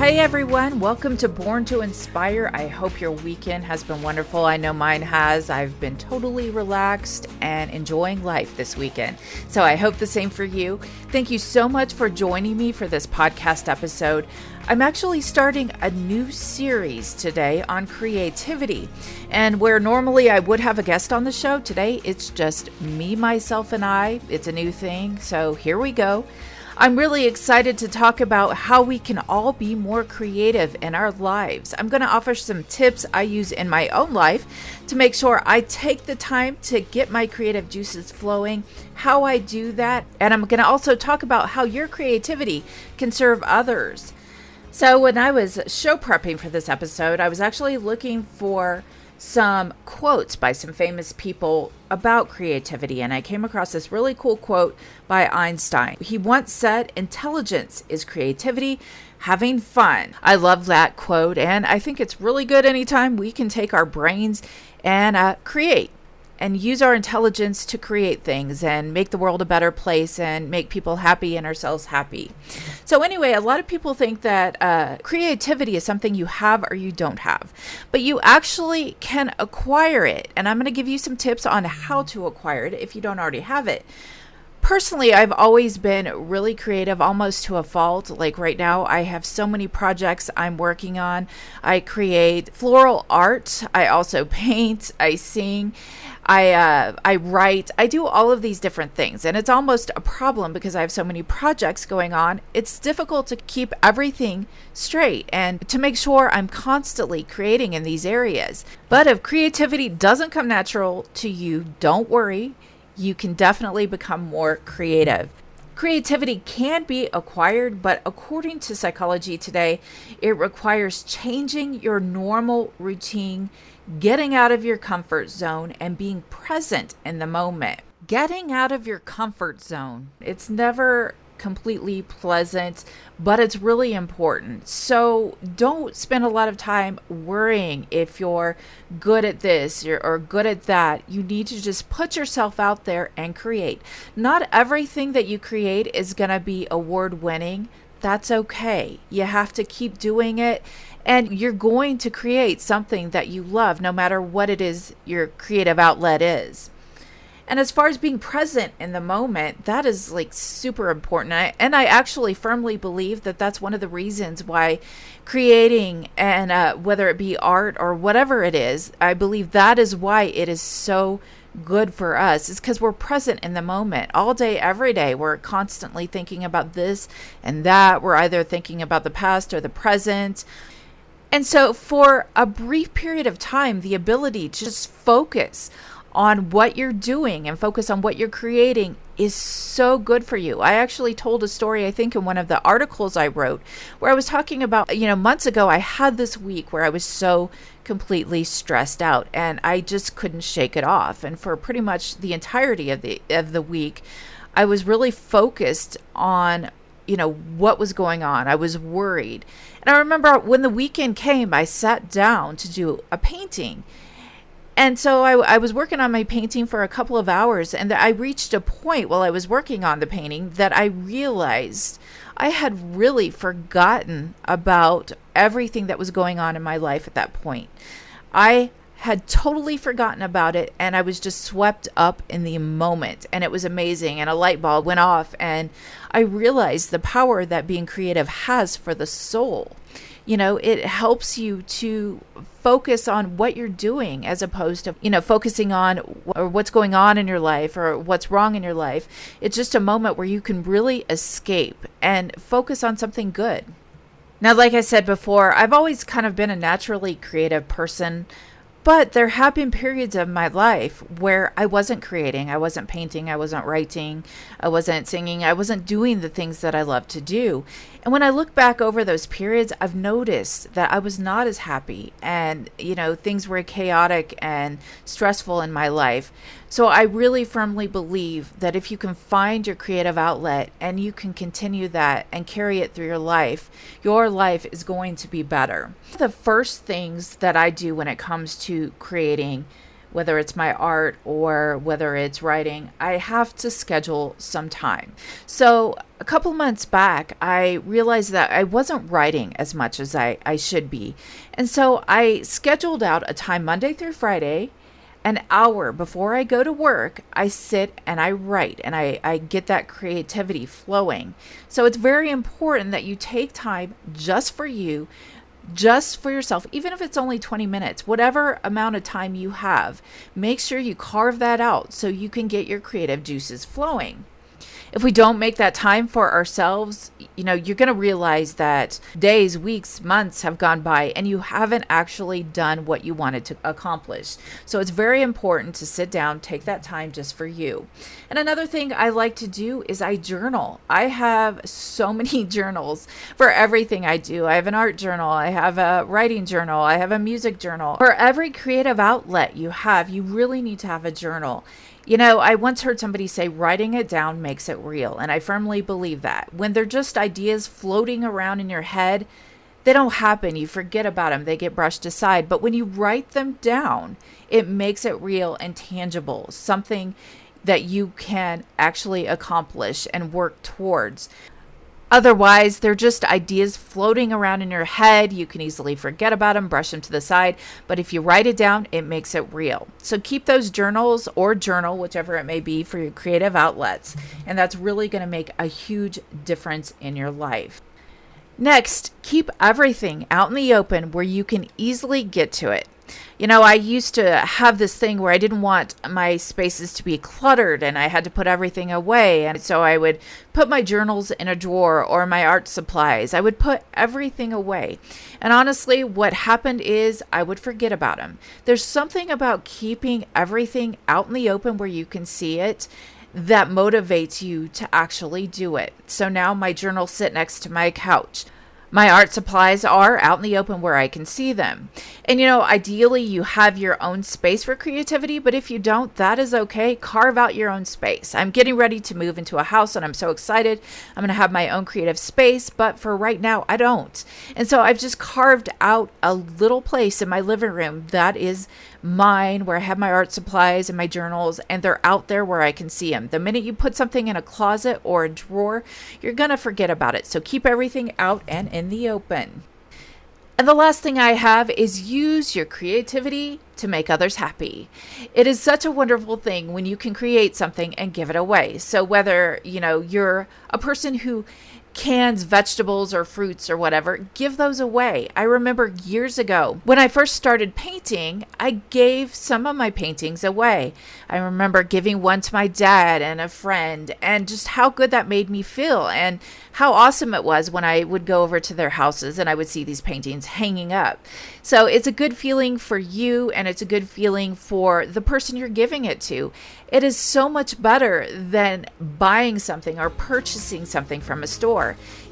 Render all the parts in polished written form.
Hey everyone, welcome to Born to Inspire. I hope your weekend has been wonderful. I know mine has. I've been totally relaxed and enjoying life this weekend. So I hope the same for you. Thank you so much for joining me for this podcast episode. I'm actually starting a new series today on creativity. And where normally I would have a guest on the show, today it's just me, myself, and I. It's a new thing. So here we go. I'm really excited to talk about how we can all be more creative in our lives. I'm going to offer some tips I use in my own life to make sure I take the time to get my creative juices flowing, how I do that, and I'm going to also talk about how your creativity can serve others. So when I was show prepping for this episode, I was actually looking for some quotes by some famous people about creativity, and I came across this really cool quote by Einstein. He once said, "Intelligence is creativity, having fun." I love that quote, and I think it's really good anytime we can take our brains and create and use our intelligence to create things and make the world a better place and make people happy and ourselves happy. So anyway, a lot of people think that creativity is something you have or you don't have, but you actually can acquire it. And I'm going to give you some tips on how to acquire it if you don't already have it. Personally, I've always been really creative, almost to a fault. Like right now, I have so many projects I'm working on. I create floral art. I also paint. I sing. I write. I do all of these different things. And it's almost a problem because I have so many projects going on. It's difficult to keep everything straight and to make sure I'm constantly creating in these areas. But if creativity doesn't come natural to you, don't worry. You can definitely become more creative. Creativity can be acquired, but according to psychology today, it requires changing your normal routine, getting out of your comfort zone, and being present in the moment. Getting out of your comfort zone. It's never completely pleasant, but it's really important. So don't spend a lot of time worrying if you're good at this or good at that. You need to just put yourself out there and create. Not everything that you create is going to be award winning. That's okay. You have to keep doing it, and you're going to create something that you love, no matter what it is your creative outlet is. And as far as being present in the moment, that is like super important. And I actually firmly believe that that's one of the reasons why creating and whether it be art or whatever it is, I believe that is why it is so good for us. It's because we're present in the moment all day, every day. We're constantly thinking about this and that. We're either thinking about the past or the present. And so for a brief period of time, the ability to just focus on what you're doing and focus on what you're creating is so good for you. I actually told a story, I think, in one of the articles I wrote, where I was talking about, months ago, I had this week where I was so completely stressed out and I just couldn't shake it off. And for pretty much the entirety of the week, I was really focused on what was going on. I was worried. And I remember when the weekend came, I sat down to do a painting. And so I was working on my painting for a couple of hours, and I reached a point while I was working on the painting that I realized I had really forgotten about everything that was going on in my life at that point. I had totally forgotten about it, and I was just swept up in the moment, and it was amazing, and a light bulb went off, and I realized the power that being creative has for the soul. It helps you to focus on what you're doing as opposed to, focusing on or what's going on in your life or what's wrong in your life. It's just a moment where you can really escape and focus on something good. Now, like I said before, I've always kind of been a naturally creative person, but there have been periods of my life where I wasn't creating, I wasn't painting, I wasn't writing, I wasn't singing, I wasn't doing the things that I love to do. And when I look back over those periods, I've noticed that I was not as happy and, things were chaotic and stressful in my life. So I really firmly believe that if you can find your creative outlet and you can continue that and carry it through your life is going to be better. The first things that I do when it comes to creating whether it's my art or whether it's writing, I have to schedule some time. So a couple months back, I realized that I wasn't writing as much as I should be. And so I scheduled out a time Monday through Friday, an hour before I go to work. I sit and I write and I get that creativity flowing. So it's very important that you take time just for you, just for yourself, even if it's only 20 minutes, whatever amount of time you have, make sure you carve that out so you can get your creative juices flowing. If we don't make that time for ourselves, you're going to realize that days, weeks, months have gone by and you haven't actually done what you wanted to accomplish. So it's very important to sit down, take that time just for you. And another thing I like to do is I journal. I have so many journals for everything I do. I have an art journal. I have a writing journal. I have a music journal. For every creative outlet you have, you really need to have a journal. I once heard somebody say writing it down makes it real. And I firmly believe that. When they're just ideas floating around in your head, they don't happen. You forget about them. They get brushed aside. But when you write them down, it makes it real and tangible, something that you can actually accomplish and work towards. Otherwise, they're just ideas floating around in your head. You can easily forget about them, brush them to the side. But if you write it down, it makes it real. So keep those journals or journal, whichever it may be, for your creative outlets. And that's really going to make a huge difference in your life. Next, keep everything out in the open where you can easily get to it. I used to have this thing where I didn't want my spaces to be cluttered and I had to put everything away. And so I would put my journals in a drawer or my art supplies. I would put everything away. And honestly, what happened is I would forget about them. There's something about keeping everything out in the open where you can see it that motivates you to actually do it. So now my journals sit next to my couch. My art supplies are out in the open where I can see them. And ideally you have your own space for creativity, but if you don't, that is okay. Carve out your own space. I'm getting ready to move into a house and I'm so excited. I'm going to have my own creative space, but for right now, I don't. And so I've just carved out a little place in my living room that is mine, where I have my art supplies and my journals, and they're out there where I can see them. The minute you put something in a closet or a drawer, you're going to forget about it. So keep everything out and in the open. And the last thing I have is use your creativity to make others happy. It is such a wonderful thing when you can create something and give it away. So whether, you're a person who cans vegetables or fruits or whatever, give those away. I remember years ago when I first started painting, I gave some of my paintings away. I remember giving one to my dad and a friend, and just how good that made me feel and how awesome it was when I would go over to their houses and I would see these paintings hanging up. So it's a good feeling for you and it's a good feeling for the person you're giving it to. It is so much better than buying something or purchasing something from a store.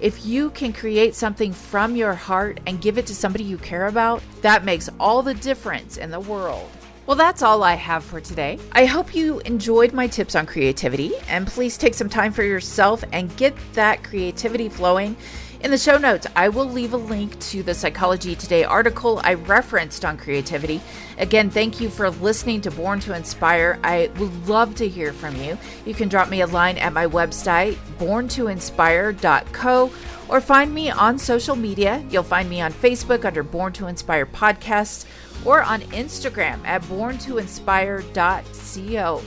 If you can create something from your heart and give it to somebody you care about, that makes all the difference in the world. Well, that's all I have for today. I hope you enjoyed my tips on creativity, and please take some time for yourself and get that creativity flowing. In the show notes, I will leave a link to the Psychology Today article I referenced on creativity. Again, thank you for listening to Born to Inspire. I would love to hear from you. You can drop me a line at my website, borntoinspire.co, or find me on social media. You'll find me on Facebook under Born to Inspire Podcasts, or on Instagram at borntoinspire.co.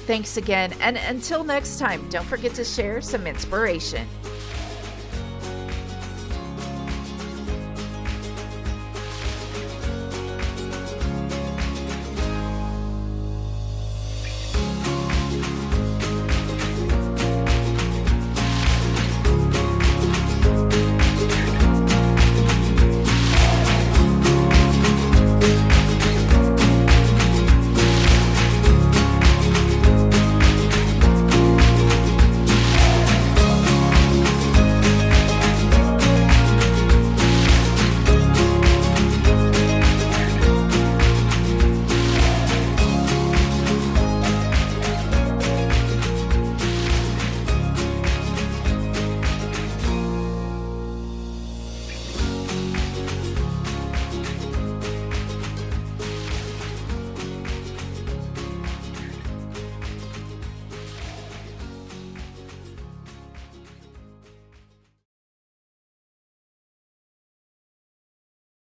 Thanks again, and until next time, don't forget to share some inspiration.